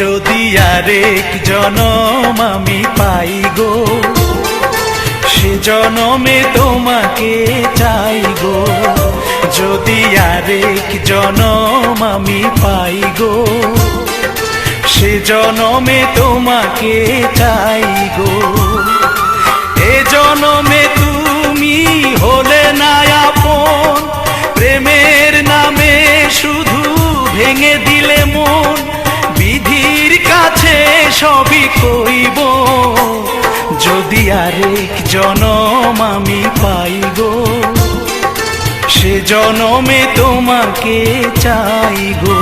যদি আরেক জনম আমি পাই গো, সে জনমে তোমাকে চাই গো। যদি আরেক জনম আমি পাই গো, সে জনমে তোমাকে চাই গো। এ জনমে তুমি হলে না আপন, প্রেমের নামে শুধু ভেঙে দিলে মন। বিধির কাছে সবই কইব, যদি আরেক জনম আমি পাই গো, সে জনমে তোমাকে চাই গো।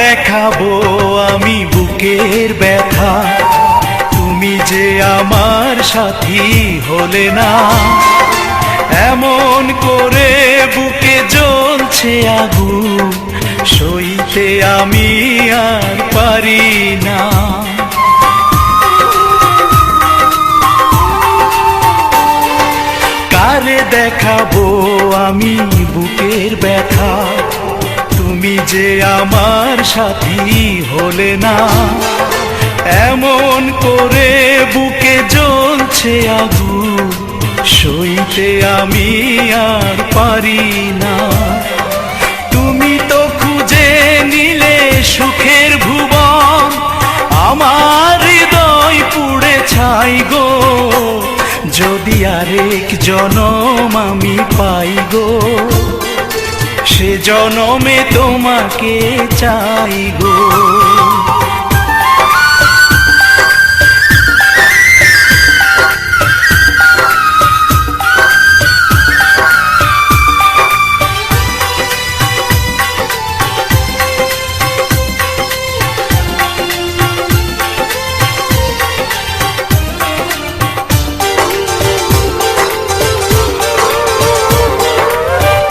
দেখাবো আমি বুকের ব্যথা, তুমি যে আমার সাথী হলে না। এমন করে বুকে জ্বলছে আগুন, সইতে আমি আর পারি না। কারে দেখাবো আমি বুকের ব্যথা, তুমি যে আমার সাথী হলে না। এমন করে বুকে জ্বলছে আগুন, সইতে আমি আর পারি না। তুমি তো খুঁজে নিলে সুখের ভুবন, আমার হৃদয় পুড়ে ছাই গো। যদি আরেক জনম আমি পাই গো, সে জনমে তোমাকে চাই গো।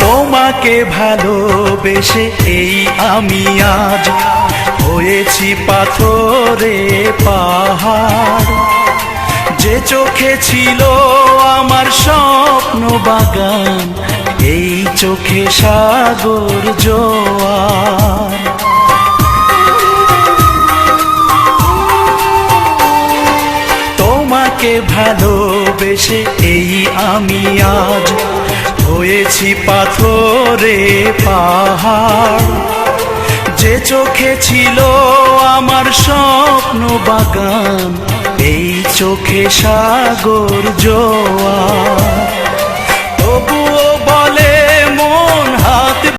তোমাকে ভালোবেসে এই আমি আজ হয়েছি পাথরে পাহাড়। যে চোখে ছিল আমার স্বপ্ন বাগান, এই চোখে সাগর জোয়ার। তোমাকে ভালোবেসে এই আমি আজ হয়েছি পাথরে পাহাড়। যে চোখে ছিল আমার স্বপ্ন বাগান, এই চোখে সাগর জোয়ার। তবু